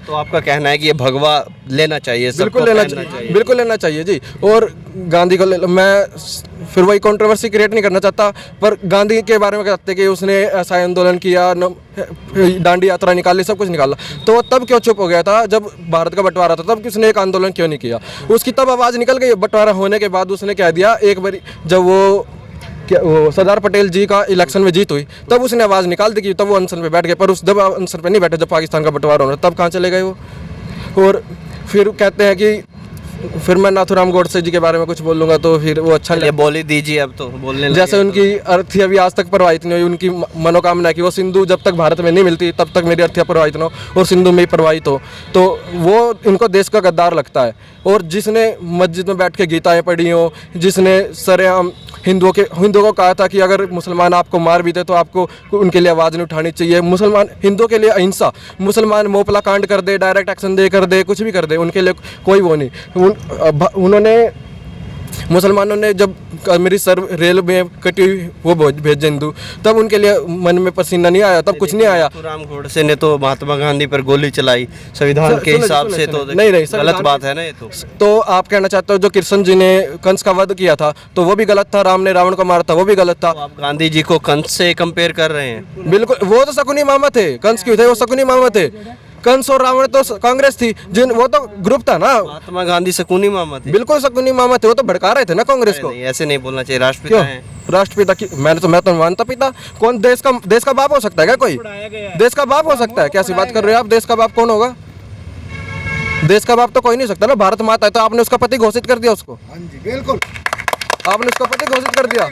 तो आपका कहना है कि ये भगवा लेना चाहिए, बिल्कुल लेना चाहिए, बिल्कुल लेना चाहिए जी। और गांधी को मैं फिर वही कंट्रोवर्सी क्रिएट नहीं करना चाहता, पर गांधी के बारे में कहते कि उसने ऐसा आंदोलन किया, दांडी यात्रा निकाली, सब कुछ निकाला, तो तब क्यों चुप हो गया था जब भारत का बंटवारा था? तब किसने एक आंदोलन क्यों नहीं किया? उसकी तब आवाज़ निकल गई। बंटवारा होने के बाद उसने कह दिया एक बार, जब वो सरदार पटेल जी का इलेक्शन में जीत हुई, तब उसने आवाज़ निकाल दी कि तब वो अनशन पे बैठ गए, पर उस जब अनशन पे नहीं बैठे जब पाकिस्तान का बंटवारा होना, तब कहाँ चले गए वो? और फिर कहते हैं कि फिर मैं नाथूराम गोडसे जी के बारे में कुछ बोलूँगा तो फिर वो अच्छा नहीं बोल ही दीजिए, अब तो बोलने लगे। जैसे उनकी अर्थी अभी आज तक प्रवाहित नहीं हुई, उनकी मनोकामना है कि वो सिंधु जब तक भारत में नहीं मिलती तब तक मेरी अर्थियाँ प्रवाहित न हो और सिंधु में ही प्रवाहित हो, तो वो इनको देश का गद्दार लगता है। और जिसने मस्जिद में बैठ के गीताएँ पढ़ी हो, जिसने सरेआम हिंदुओं को कहा था कि अगर मुसलमान आपको मार भी दे तो आपको उनके लिए आवाज़ नहीं उठानी चाहिए, मुसलमान हिंदुओं के लिए अहिंसा, मुसलमान मोपला कांड कर दे, डायरेक्ट एक्शन दे कर दे, कुछ भी कर दे, उनके लिए कोई वो नहीं। उन्होंने मुसलमानों ने जब मेरी सर रेल में कटी वो भेजे हिंदू, तब उनके लिए मन में पसीना नहीं आया, तब कुछ नहीं आया। नाथूराम गोडसे ने तो महात्मा गांधी पर गोली चलाई संविधान के हिसाब से, तो नहीं गलत बात है ना ये तो आप कहना चाहते हो जो कृष्ण जी ने कंस का वध किया था तो वो भी गलत था, राम ने रावण को मारा था वो भी गलत था। तो आप गांधी जी को कंस से कंपेयर कर रहे हैं? बिल्कुल, वो तो शकुनी मामा थे, कंस क्यों थे? वो शकुनी मामा थे। कंस और रावण तो कांग्रेस थी, जिन वो तो ग्रुप था ना। महात्मा गांधी शकुनी मामा थे? बिल्कुल शकुनी मामा थे, वो तो भड़का रहे थे ना कांग्रेस को। ऐसे नहीं बोलना चाहिए, राष्ट्रपिता हैं। राष्ट्रपिता की मैं तो मानता पिता। कौन देश का बाप हो सकता है क्या? कोई देश का बाप हो सकता है? कैसी बात कर रहे हो आप? देश का बाप कौन होगा? देश का बाप तो कोई नहीं सकता ना। भारत माता है तो आपने उसका पति घोषित कर दिया उसको। बिल्कुल, आपने उसका पति घोषित कर दिया।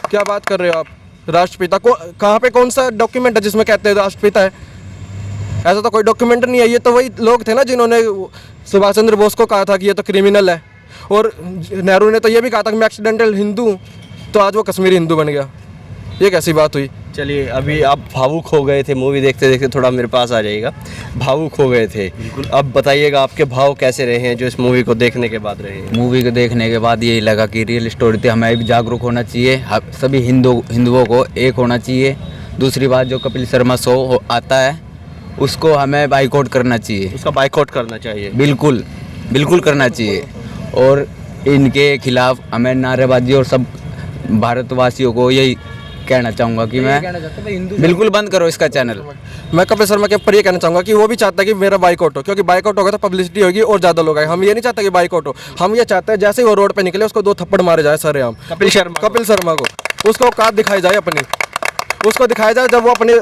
क्या बात कर रहे हो आप? राष्ट्रपिता को कहाँ पे कौन सा डॉक्यूमेंट है जिसमें कहते हैं राष्ट्रपिता है? ऐसा तो कोई डॉक्यूमेंट नहीं है। ये तो वही लोग थे ना जिन्होंने सुभाष चंद्र बोस को कहा था कि ये तो क्रिमिनल है, और नेहरू ने तो ये भी कहा था कि मैं एक्सीडेंटल हिंदू हूँ, तो आज वो कश्मीरी हिंदू बन गया। ये कैसी बात हुई? चलिए, अभी आप भावुक हो गए थे मूवी देखते देखते, थोड़ा मेरे पास आ जाइएगा। भावुक हो गए थे, अब बताइएगा आपके भाव कैसे रहे हैं जो इस मूवी को देखने के बाद रहे हैं? मूवी को देखने के बाद यही लगा कि रियल स्टोरी थी, हमें भी जागरूक होना चाहिए, सभी हिंदुओं को एक होना चाहिए। दूसरी बात, जो कपिल शर्मा शो आता है उसको हमें बाइकआउट करना चाहिए। उसका बाइकआउट करना चाहिए? बिल्कुल बिल्कुल करना चाहिए। और इनके खिलाफ हमें नारेबाजी, और सब भारतवासियों को यही कहना चाहूँगा कि मैं बिल्कुल बंद करो इसका चैनल। मैं कपिल शर्मा के ऊपर ये कहना चाहूँगा कि वो भी चाहता है कि मेरा बाइकआउट हो, क्योंकि बाइकआउट होगा तो पब्लिसिटी होगी और ज़्यादा लोग आए। हम ये नहीं चाहते कि बाइकआउट हो, हम ये चाहते हैं जैसे ही वो रोड पे निकले उसको 2 थप्पड़ मारे जाए सरेआम। कपिल शर्मा को उसको औकात दिखाई जाए अपनी, उसको दिखाया जाए। जब वो अपने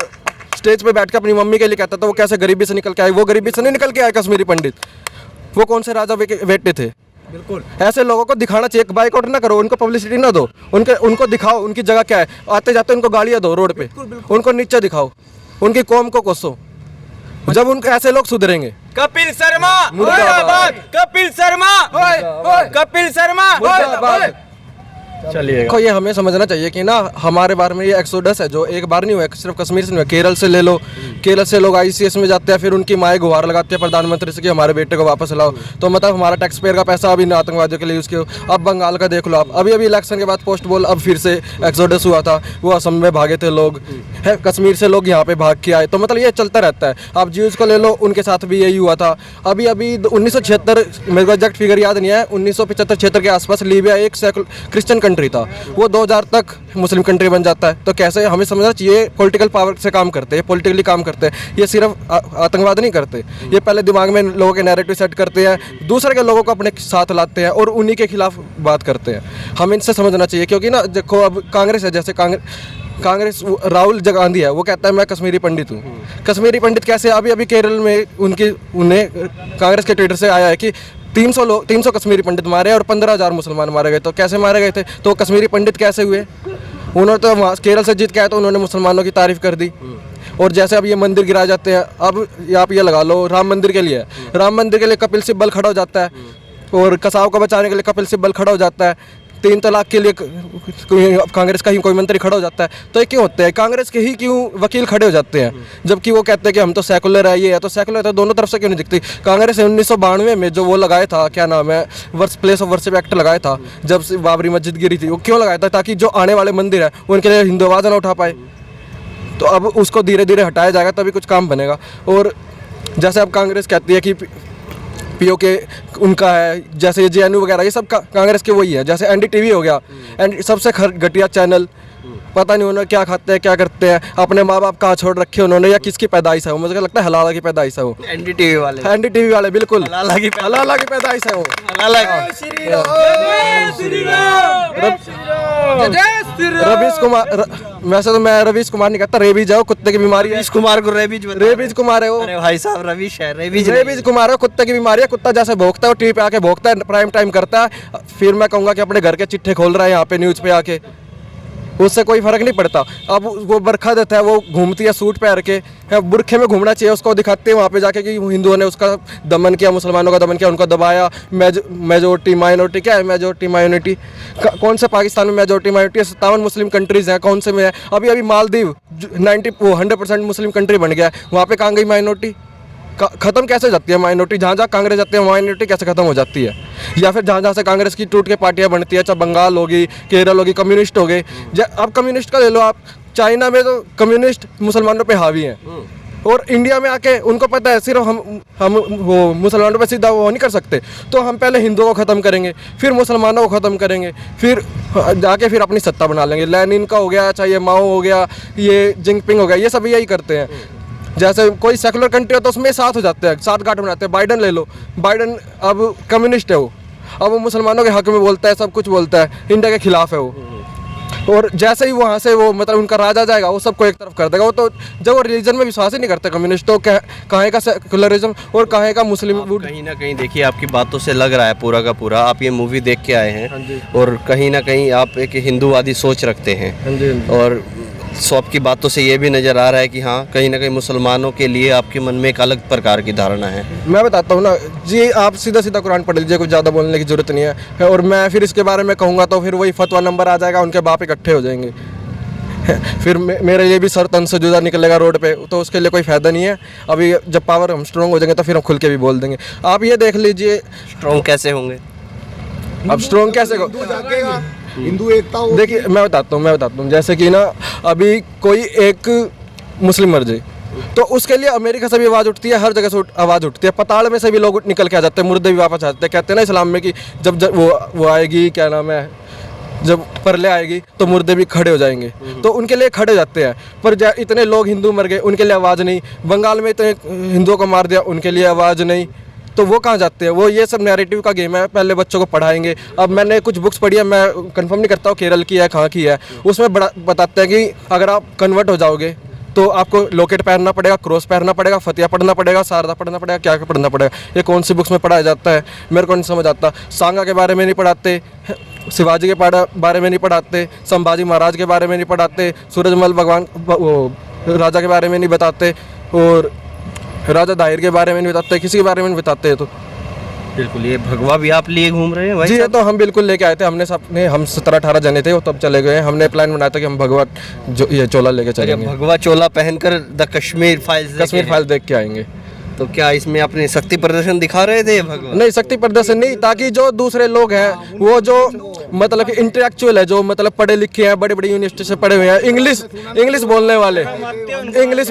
स्टेज पे बैठ के अपनी मम्मी के लिए कहता था वो कैसे गरीबी से निकल के आए, वो गरीबी से नहीं निकल के आए कश्मीरी पंडित। वो कौन से राजा बेटे थे? बिल्कुल ऐसे लोगों को दिखाना चाहिए। बाइकआउट ना करो, उनको पब्लिसिटी ना दो, उनको दिखाओ उनकी जगह क्या है। आते जाते उनको गालियाँ दो रोड पे, उनको नीचे दिखाओ, उनकी कौम को कोसो, जब उनके ऐसे लोग सुधरेंगे। कपिल शर्मा मुर्दाबाद, कपिल शर्मा, कपिल शर्मा। चलिए, देखो ये हमें समझना चाहिए कि ना हमारे बारे में ये एक्सोडस है जो एक बार नहीं हुआ, सिर्फ कश्मीर से नहीं हुआ। केरल से ले लो, केरल से लोग ICS में जाते हैं, फिर उनकी माएँ गुहार लगाती है प्रधानमंत्री से कि हमारे बेटे को वापस लाओ। तो मतलब हमारा टैक्स पेयर का पैसा अभी आतंकवादियों के लिए यूज़ किया। अब बंगाल का देख लो आप, अभी इलेक्शन के बाद पोस्ट बोल अब फिर से एक्सोडस हुआ था, वो असम में भागे थे लोग, है कश्मीर से लोग यहाँ पे भाग के आए। तो मतलब ये चलता रहता है। आप ज्यूज़ को ले लो, उनके साथ भी यही हुआ था। अभी 1976, मेरे को एग्जैक्ट फिगर याद नहीं है, 1975-76 के आसपास लीबिया एक क्रिश्चियन कंट्री था, वो 2000 तक मुस्लिम कंट्री बन जाता है। तो कैसे हमें समझना चाहिए, पॉलिटिकल पावर से काम करते हैं, पॉलिटिकली काम करते हैं। ये सिर्फ आतंकवाद नहीं करते, ये पहले दिमाग में लोगों के नैरेटिव सेट करते हैं, दूसरे के लोगों को अपने साथ लाते हैं और उन्हीं के खिलाफ बात करते हैं। हमें इनसे समझना चाहिए, क्योंकि ना देखो अब कांग्रेस है, जैसे कांग्रेस राहुल गांधी है, वो कहता है मैं कश्मीरी पंडित हूँ। कश्मीरी पंडित कैसे? अभी केरल में उन्हें कांग्रेस के ट्विटर से आया है कि 300 कश्मीरी पंडित मारे और 15,000 मुसलमान मारे गए। तो कैसे मारे गए थे? तो कश्मीरी पंडित कैसे हुए? उन्होंने तो केरल से जीत के आए तो उन्होंने मुसलमानों की तारीफ कर दी। और जैसे अब ये मंदिर गिराए जाते हैं, अब आप ये लगा लो राम मंदिर के लिए, राम मंदिर के लिए कपिल सिब्बल खड़ा हो जाता है, और कसाव को बचाने के लिए कपिल सिब्बल खड़ा हो जाता है, 3 तलाक के लिए कांग्रेस का ही कोई मंत्री खड़ा हो जाता है। तो ये क्यों होता है? कांग्रेस के ही क्यों वकील खड़े हो जाते हैं, जबकि वो कहते हैं कि हम तो सेकुलर है, ये है तो सेकुलर है। तो दोनों तरफ से क्यों नहीं दिखती? कांग्रेस ने 1992 में जो वो लगाया था, क्या नाम है, प्लेस ऑफ वर्शिप एक्ट लगाया था, जब से बाबरी मस्जिद गिरी थी, वो क्यों लगाया था? ताकि जो आने वाले मंदिर है उनके लिए हिंदू आवाज़ ना उठा पाए। तो अब उसको धीरे धीरे हटाया जाएगा तभी कुछ काम बनेगा। और जैसे अब कांग्रेस कहती है कि पीओके उनका है, जैसे ये जेएनयू वगैरह ये सब कांग्रेस के वही है। जैसे एनडीटीवी हो गया, सबसे घटिया चैनल, पता नहीं उन्होंने क्या खाते हैं क्या करते हैं, अपने माँ बाप कहाँ छोड़ रखे उन्होंने या किसकी पैदाइश है वो, मुझे लगता है हलाला की पैदाइश है वो। एनडीटीवी वाले बिल्कुल हलाला की पैदाइश है वो। रवीश कुमार, वैसे तो मैं रवीश कुमार नहीं कहता, रेबीज है वो, कुत्ते की बीमारी है। रवीश कुमार को रेबीज कुमार है वो। अरे भाई साहब रवीश है, रेबीज कुमार है, कुत्ते की बीमारी है। कुत्ता जैसे भोंकता है वो टीवी पे आके भोंकता है, प्राइम टाइम करता है, फिर मैं कहूँगा कि अपने घर के चिट्ठे खोल रहा है यहाँ पे न्यूज़ पे आके, उससे कोई फर्क नहीं पड़ता। अब वो बरखा देता है, वो घूमती है सूट पहन के, बुरखे में घूमना चाहिए उसको, दिखाते हैं वहाँ पे जाके कि हिंदुओं ने उसका दमन किया, मुसलमानों का दमन किया, उनको दबाया। मेजोरिटी माइनॉरिटी, क्या है मेजोरिटी माइनॉरिटी, कौन से पाकिस्तान में मेजोरिटी माइनॉरिटी? 57 मुस्लिम कंट्रीज़ हैं, कौन से में है? अभी अभी मालदीव 100% मुस्लिम कंट्री बन गया है, वहाँ पे कहाँ गई माइनॉरिटी? खत्म कैसे हो जाती है माइनॉरिटी? जहाँ जहाँ कांग्रेस जाती है माइनॉरिटी कैसे खत्म हो जाती है? या फिर जहाँ जहाँ से कांग्रेस की टूट के पार्टियाँ बनती है, चाहे बंगाल होगी, केरल होगी, कम्युनिस्ट हो गए। अब कम्युनिस्ट का ले लो आप, चाइना में तो कम्युनिस्ट मुसलमानों पे हावी हैं, और इंडिया में आके उनको पता है सिर्फ हम वो मुसलमानों पे सीधा वो नहीं कर सकते, तो हम पहले हिंदुओं को ख़त्म करेंगे, फिर मुसलमानों को ख़त्म करेंगे, फिर जाके फिर अपनी सत्ता बना लेंगे। लेनिन का हो गया, चाहे ये माओ हो गया, ये जिनपिंग हो गया, ये सब यही करते हैं। जैसे कोई सेकुलर कंट्री हो तो उसमें साथ हो जाते हैं, साथ गांठ बनाते हैं। बाइडन ले लो, बाइडन अब कम्युनिस्ट है वो, अब वो मुसलमानों के हक में बोलता है, सब कुछ बोलता है, इंडिया के खिलाफ है वो। और जैसे ही वहाँ से वो मतलब उनका राजा जाएगा वो सबको एक तरफ कर देगा। वो तो जब वो रिलीजन में विश्वास ही नहीं करते कम्युनिस्ट, तो कहाँ का सेकुलरिज्म और कहाँ का मुस्लिम। कहीं ना कहीं देखिए आपकी बातों से लग रहा है पूरा का पूरा आप ये मूवी देख के आए हैं और कहीं ना कहीं आप एक हिंदूवादी सोच रखते हैं, और आपकी बातों से ये भी नज़र आ रहा है कि हाँ कहीं ना कहीं मुसलमानों के लिए आपके मन में एक अलग प्रकार की धारणा है। मैं बताता हूँ ना जी, आप सीधा सीधा कुरान पढ़ लीजिए, कुछ ज़्यादा बोलने की ज़रूरत नहीं है। और मैं फिर इसके बारे में कहूँगा तो फिर वही फतवा नंबर आ जाएगा, उनके बाप इकट्ठे हो जाएंगे, फिर मेरे लिए भी सर तन से जुदा निकलेगा रोड पे, तो उसके लिए कोई फ़ायदा नहीं है। अभी जब पावर हम स्ट्रॉन्ग हो जाएंगे तो फिर हम खुल के भी बोल देंगे। आप ये देख लीजिए स्ट्रॉन्ग कैसे होंगे, अब स्ट्रॉन्ग कैसे हिंदू एकता हो। देखिए मैं बताता हूँ जैसे कि ना अभी कोई एक मुस्लिम मर जाए तो उसके लिए अमेरिका से भी आवाज़ उठती है, हर जगह से आवाज़ उठती है, पताल में से भी लोग निकल के आ जाते हैं, मुर्दे भी वापस आ जाते हैं। कहते हैं ना इस्लाम में कि जब वो आएगी, क्या नाम है, जब परले आएगी तो मुर्दे भी खड़े हो जाएंगे, तो उनके लिए खड़े हो जाते हैं। पर इतने लोग हिंदू मर गए, उनके लिए आवाज़ नहीं। बंगाल में इतने हिंदुओं को मार दिया, उनके लिए आवाज़ नहीं। तो वो कहाँ जाते हैं? वो ये सब नैरेटिव का गेम है, पहले बच्चों को पढ़ाएंगे। अब मैंने कुछ बुक्स पढ़ी है, मैं कंफर्म नहीं करता हूँ केरल की है कहाँ की है, उसमें बताते हैं कि अगर आप कन्वर्ट हो जाओगे तो आपको लॉकेट पहनना पड़ेगा, क्रॉस पहनना पड़ेगा, फतिया पढ़ना पड़ेगा, शारदा पढ़ना पड़ेगा, क्या क्या पढ़ना पड़ेगा। ये कौन सी बुक्स में पढ़ाया जाता है मेरे को नहीं समझ आता। सांगा के बारे में नहीं पढ़ाते, शिवाजी के बारे में नहीं पढ़ाते, संभाजी महाराज के बारे में नहीं पढ़ाते, सूरजमल भगवान वो राजा के बारे में नहीं बताते, और राजा दाहिर के बारे में नहीं बताते, किसी के बारे में नहीं बताते हैं। तो बिल्कुल ये भगवा भी आप लिए घूम रहे हैं भाई? जी ये तो हम बिल्कुल लेके आए थे, हम 17-18 जने थे, वो तब चले गए। हमने प्लान बनाया था कि हम भगवा ये चोला लेके चलेंगे, भगवा चोला पहनकर द कश्मीर फाइल्स देख के आएंगे। तो क्या इसमें अपने शक्ति प्रदर्शन दिखा रहे थे भगवा? नहीं, शक्ति प्रदर्शन नहीं, ताकि जो दूसरे लोग हैं वो जो मतलब कि इंटेलेक्चुअल है, जो मतलब पढ़े लिखे हैं, बड़ी बड़ी यूनिवर्सिटी से पढ़े हुए हैं, इंग्लिश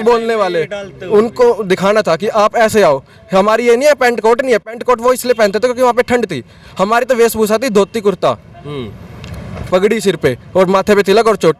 बोलने वाले उनको दिखाना था कि आप ऐसे आओ। हमारी ये नहीं है, पेंट कोट नहीं है, पेंट कोट वो इसलिए पहनते थे क्योंकि वहाँ पे ठंड थी। हमारी तो वेशभूषा थी धोती कुर्ता, पगड़ी सिर पे और माथे पे तिलक और चोटी।